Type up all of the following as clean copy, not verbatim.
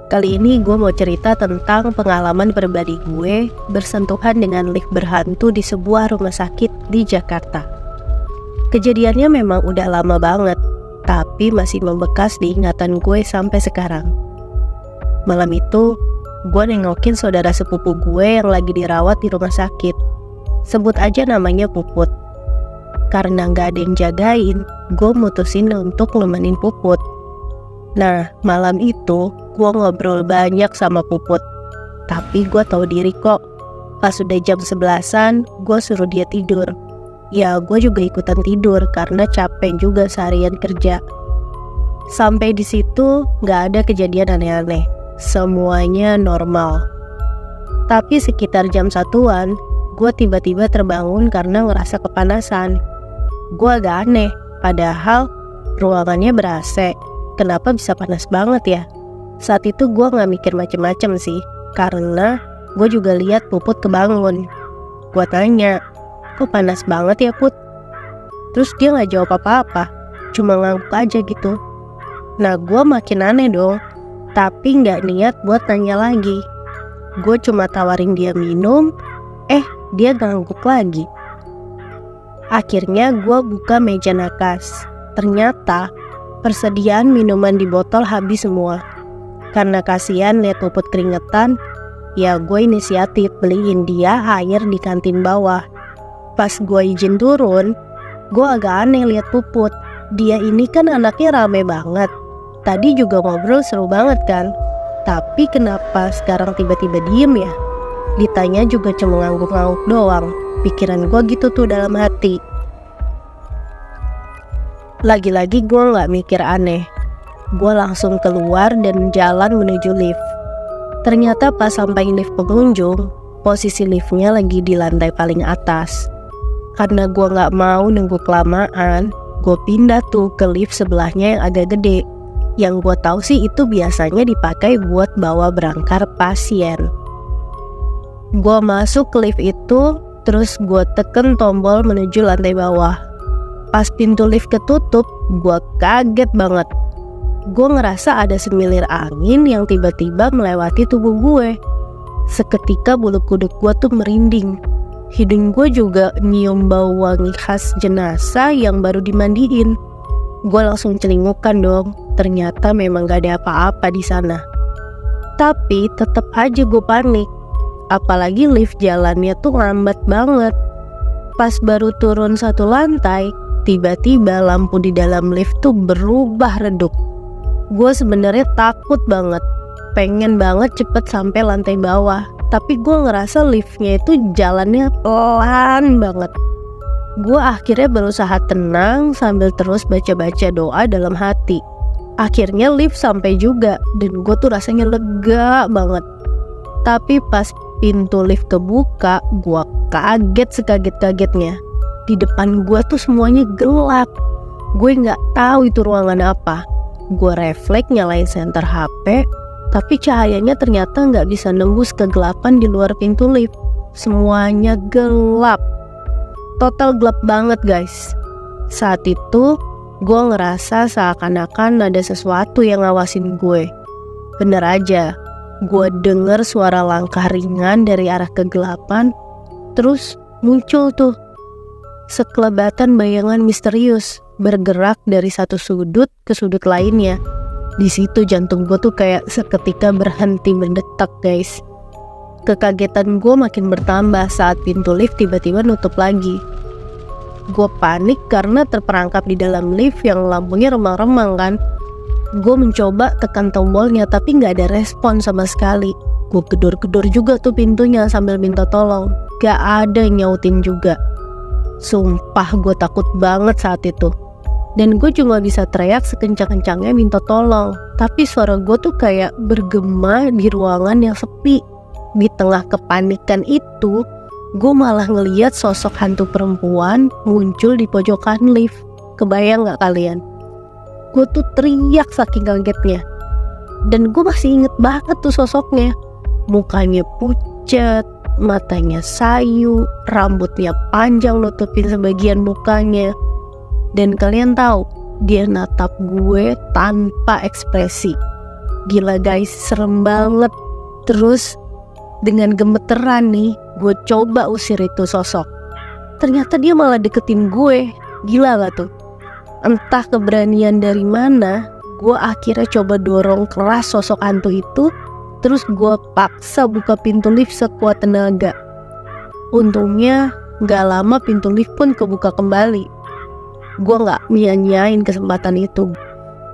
Kali ini gue mau cerita tentang pengalaman pribadi gue bersentuhan dengan lift berhantu di sebuah rumah sakit di Jakarta. Kejadiannya memang udah lama banget, tapi masih membekas di ingatan gue sampai sekarang. Malam itu, gue nengokin saudara sepupu gue yang lagi dirawat di rumah sakit. Sebut aja namanya Puput. Karena gak ada yang jagain, gue mutusin untuk nemenin Puput. Nah, malam itu gue ngobrol banyak sama Puput. Tapi gue tahu diri kok. Pas udah jam 11-an, gue suruh dia tidur. Ya, gue juga ikutan tidur karena capek juga seharian kerja. Sampai di situ gak ada kejadian aneh-aneh. Semuanya normal. Tapi sekitar jam 1-an, gue tiba-tiba terbangun karena ngerasa kepanasan. Gue agak aneh, padahal ruangannya ber-AC. Kenapa bisa panas banget ya? Saat itu gue gak mikir macem-macem sih, karena gue juga lihat Puput kebangun. Gue tanya, kok panas banget ya Put? Terus dia gak jawab apa-apa, cuma ngangguk aja gitu. Nah, gue makin aneh dong, tapi gak niat buat tanya lagi. Gue cuma tawarin dia minum, dia ngangguk lagi. Akhirnya gue buka meja nakas. Ternyata persediaan minuman di botol habis semua. Karena kasihan liat Puput keringetan, ya gue inisiatif beliin dia air di kantin bawah. Pas gue izin turun, gue agak aneh liat Puput. Dia ini kan anaknya rame banget. Tadi juga ngobrol seru banget kan. Tapi kenapa sekarang tiba-tiba diem ya? Ditanya juga cuma ngangguk-ngangguk doang. Pikiran gue gitu tuh dalam hati. Lagi-lagi gue gak mikir aneh. Gue langsung keluar dan jalan menuju lift. Ternyata pas sampai lift pengunjung, posisi liftnya lagi di lantai paling atas. Karena gue gak mau nunggu kelamaan, gue pindah tuh ke lift sebelahnya yang agak gede. Yang gue tahu sih itu biasanya dipakai buat bawa berangkar pasien. Gue masuk ke lift itu, terus gue teken tombol menuju lantai bawah. Pas pintu lift ketutup, gue kaget banget. Gue ngerasa ada semilir angin yang tiba-tiba melewati tubuh gue. Seketika bulu kuduk gue tuh merinding. Hidung gue juga nyium bau wangi khas jenazah yang baru dimandiin. Gue langsung celingukan dong. Ternyata memang gak ada apa-apa di sana. Tapi tetap aja gue panik. Apalagi lift jalannya tuh lambat banget. Pas baru turun satu lantai, tiba-tiba lampu di dalam lift tuh berubah redup. Gue sebenarnya takut banget, pengen banget cepet sampai lantai bawah. Tapi gue ngerasa liftnya itu jalannya pelan banget. Gue akhirnya berusaha tenang sambil terus baca-baca doa dalam hati. Akhirnya lift sampai juga dan gue tuh rasanya lega banget. Tapi pas pintu lift kebuka, gue kaget sekaget-kagetnya. Di depan gue tuh semuanya gelap. Gue gak tahu itu ruangan apa. Gue refleks nyalain senter HP, tapi cahayanya ternyata gak bisa nembus kegelapan di luar pintu lift. Semuanya gelap. Total gelap banget guys. Saat itu gue ngerasa seakan-akan ada sesuatu yang ngawasin gue. Bener aja, gue denger suara langkah ringan dari arah kegelapan. Terus muncul tuh sekelebatan bayangan misterius bergerak dari satu sudut ke sudut lainnya. Di situ jantung gue tuh kayak seketika berhenti mendetak guys. Kekagetan gue makin bertambah saat pintu lift tiba-tiba nutup lagi. Gue panik karena terperangkap di dalam lift yang lampunya remang-remang kan. Gue mencoba tekan tombolnya tapi gak ada respon sama sekali. Gue gedor-gedor juga tuh pintunya sambil minta tolong. Gak ada yang nyautin juga. Sumpah gue takut banget saat itu. Dan gue cuma bisa teriak sekencang-kencangnya minta tolong. Tapi suara gue tuh kayak bergema di ruangan yang sepi. Di tengah kepanikan itu, gue malah ngeliat sosok hantu perempuan muncul di pojokan lift. Kebayang gak kalian? Gue tuh teriak saking kagetnya. Dan gue masih inget banget tuh sosoknya. Mukanya pucat, matanya sayu, rambutnya panjang nutupin sebagian mukanya. Dan kalian tahu, dia natap gue tanpa ekspresi. Gila guys, serem banget. Terus dengan gemeteran nih, gue coba usir itu sosok. Ternyata dia malah deketin gue. Gila gak tuh? Entah keberanian dari mana, gue akhirnya coba dorong keras sosok hantu itu. Terus gue paksa buka pintu lift sekuat tenaga. Untungnya gak lama pintu lift pun kebuka kembali. Gue gak nyanyain kesempatan itu.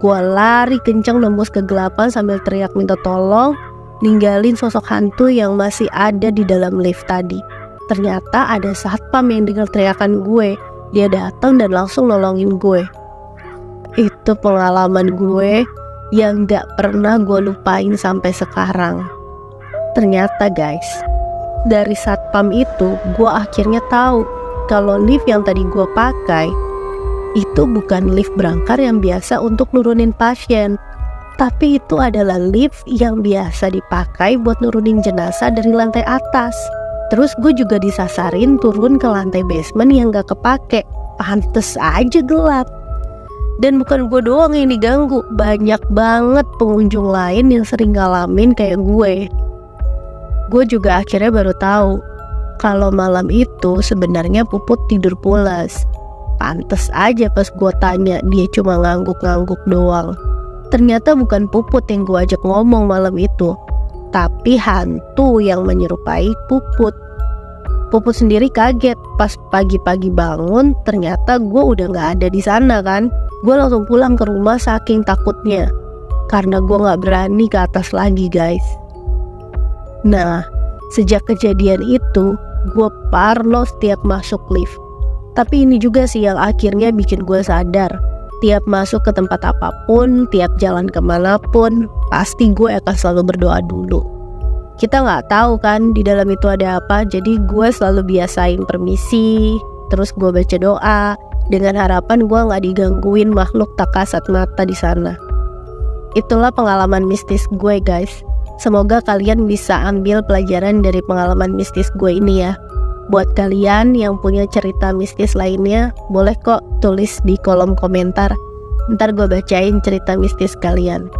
Gue lari kencang nembus kegelapan sambil teriak minta tolong, ninggalin sosok hantu yang masih ada di dalam lift tadi. Ternyata ada satpam yang dengar teriakan gue. Dia datang dan langsung nolongin gue. Itu pengalaman gue yang gak pernah gue lupain sampai sekarang. Ternyata guys, dari satpam itu gue akhirnya tahu kalau lift yang tadi gue pakai itu bukan lift berangkar yang biasa untuk nurunin pasien, tapi itu adalah lift yang biasa dipakai buat nurunin jenazah dari lantai atas. Terus gue juga disasarin turun ke lantai basement yang gak kepake. Pantes aja gelap. Dan bukan gue doang yang diganggu, banyak banget pengunjung lain yang sering ngalamin kayak gue. Gue juga akhirnya baru tahu kalau malam itu sebenarnya Puput tidur pulas. Pantes aja pas gue tanya dia cuma ngangguk-ngangguk doang. Ternyata bukan Puput yang gue ajak ngomong malam itu, tapi hantu yang menyerupai Puput. Puput sendiri kaget pas pagi-pagi bangun, ternyata gue udah gak ada di sana kan. Gue langsung pulang ke rumah saking takutnya, karena gue gak berani ke atas lagi guys. Nah, sejak kejadian itu, gue parno setiap masuk lift. Tapi ini juga sih yang akhirnya bikin gue sadar, tiap masuk ke tempat apapun, tiap jalan kemanapun, pasti gue akan selalu berdoa dulu. Kita nggak tahu kan di dalam itu ada apa, jadi gue selalu biasain permisi, terus gue baca doa, dengan harapan gue nggak digangguin makhluk tak kasat mata di sana. Itulah pengalaman mistis gue guys. Semoga kalian bisa ambil pelajaran dari pengalaman mistis gue ini ya. Buat kalian yang punya cerita mistis lainnya, boleh kok tulis di kolom komentar. Ntar gue bacain cerita mistis kalian.